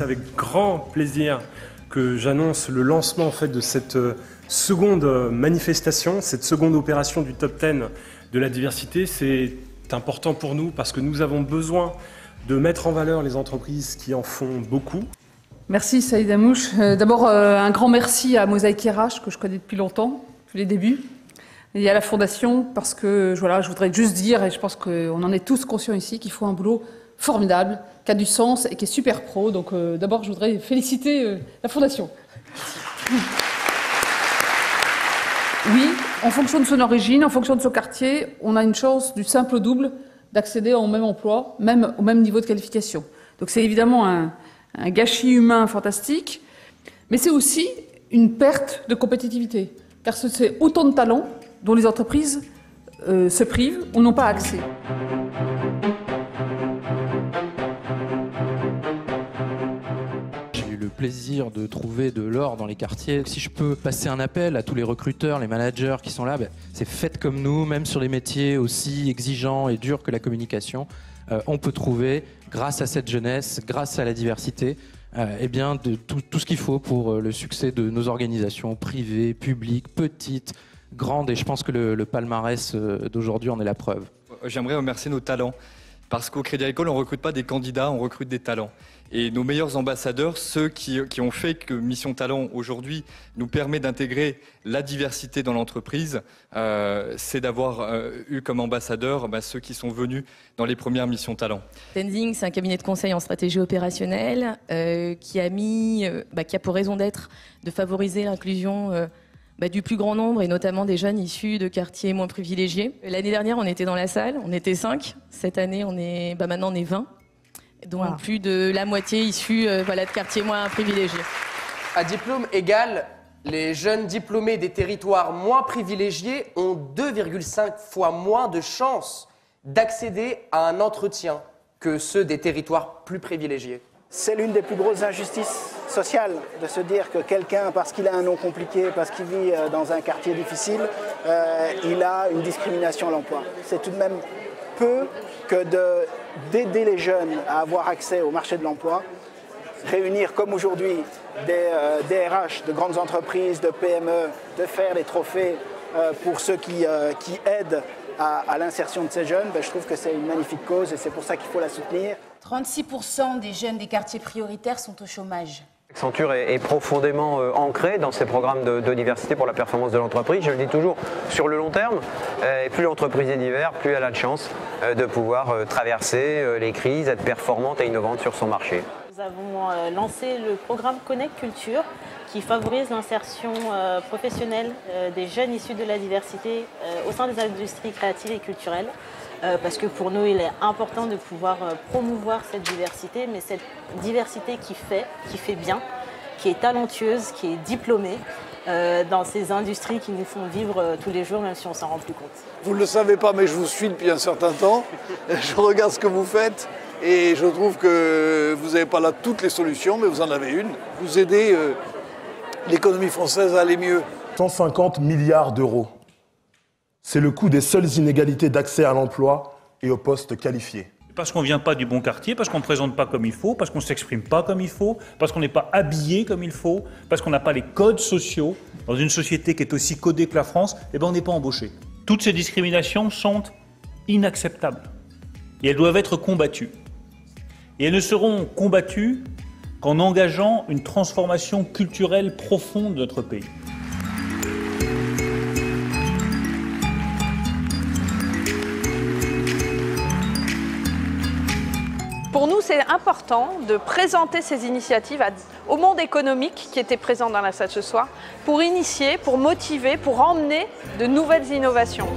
c'est avec grand plaisir que j'annonce le lancement en fait, de cette seconde manifestation, cette seconde opération du Top 10 de la diversité. C'est important pour nous parce que nous avons besoin de mettre en valeur les entreprises qui en font beaucoup. Merci Saïd Amouche. D'abord, un grand merci à Mosaïque RH, que je connais depuis longtemps, depuis les débuts, et à la Fondation, parce que voilà, je voudrais juste dire, et je pense qu'on en est tous conscients ici, qu'il faut un boulot formidable, qui a du sens et qui est super pro. Donc d'abord, je voudrais féliciter la Fondation. Oui, en fonction de son origine, en fonction de son quartier, on a une chance du simple au double d'accéder au même emploi, même au même niveau de qualification. Donc c'est évidemment un gâchis humain fantastique, mais c'est aussi une perte de compétitivité, car c'est autant de talents dont les entreprises se privent ou n'ont pas accès. J'ai eu le plaisir de trouver de l'or dans les quartiers. Si je peux passer un appel à tous les recruteurs, les managers qui sont là, c'est faites comme nous, même sur les métiers aussi exigeants et durs que la communication. On peut trouver, grâce à cette jeunesse, grâce à la diversité, eh bien, de tout ce qu'il faut pour le succès de nos organisations privées, publiques, petites, grandes. Et je pense que le palmarès d'aujourd'hui en est la preuve. J'aimerais remercier nos talents. Parce qu'au Crédit Agricole, on ne recrute pas des candidats, on recrute des talents. Et nos meilleurs ambassadeurs, ceux qui ont fait que Mission Talent aujourd'hui nous permet d'intégrer la diversité dans l'entreprise, c'est d'avoir eu comme ambassadeurs ceux qui sont venus dans les premières Missions Talent. Tenzing, c'est un cabinet de conseil en stratégie opérationnelle qui a pour raison d'être de favoriser l'inclusion du plus grand nombre et notamment des jeunes issus de quartiers moins privilégiés. L'année dernière, on était dans la salle, on était 5. Cette année, maintenant on est 20. Donc plus de la moitié issus de quartiers moins privilégiés. À diplôme égal, les jeunes diplômés des territoires moins privilégiés ont 2,5 fois moins de chances d'accéder à un entretien que ceux des territoires plus privilégiés. C'est l'une des plus grosses injustices sociales de se dire que quelqu'un, parce qu'il a un nom compliqué, parce qu'il vit dans un quartier difficile, il a une discrimination à l'emploi. C'est tout de même peu que d'aider les jeunes à avoir accès au marché de l'emploi, réunir comme aujourd'hui des RH de grandes entreprises, de PME, de faire des trophées pour ceux qui aident à l'insertion de ces jeunes. Je trouve que c'est une magnifique cause et c'est pour ça qu'il faut la soutenir. 36% des jeunes des quartiers prioritaires sont au chômage. Accenture est profondément ancré dans ces programmes de diversité pour la performance de l'entreprise. Je le dis toujours, sur le long terme, plus l'entreprise est diverse, plus elle a de chance de pouvoir traverser les crises, être performante et innovante sur son marché. Nous avons lancé le programme Connect Culture qui favorise l'insertion professionnelle des jeunes issus de la diversité au sein des industries créatives et culturelles. Parce que pour nous, il est important de pouvoir promouvoir cette diversité, mais cette diversité qui fait bien, qui est talentueuse, qui est diplômée, dans ces industries qui nous font vivre tous les jours, même si on ne s'en rend plus compte. Vous ne le savez pas, mais je vous suis depuis un certain temps. Je regarde ce que vous faites et je trouve que vous n'avez pas là toutes les solutions, mais vous en avez une. Vous aidez l'économie française à aller mieux. 150 milliards d'euros. C'est le coût des seules inégalités d'accès à l'emploi et aux postes qualifiés. Parce qu'on ne vient pas du bon quartier, parce qu'on ne présente pas comme il faut, parce qu'on ne s'exprime pas comme il faut, parce qu'on n'est pas habillé comme il faut, parce qu'on n'a pas les codes sociaux. Dans une société qui est aussi codée que la France, on n'est pas embauché. Toutes ces discriminations sont inacceptables. Et elles doivent être combattues. Et elles ne seront combattues qu'en engageant une transformation culturelle profonde de notre pays. Pour nous, c'est important de présenter ces initiatives au monde économique qui était présent dans la salle ce soir, pour initier, pour motiver, pour emmener de nouvelles innovations.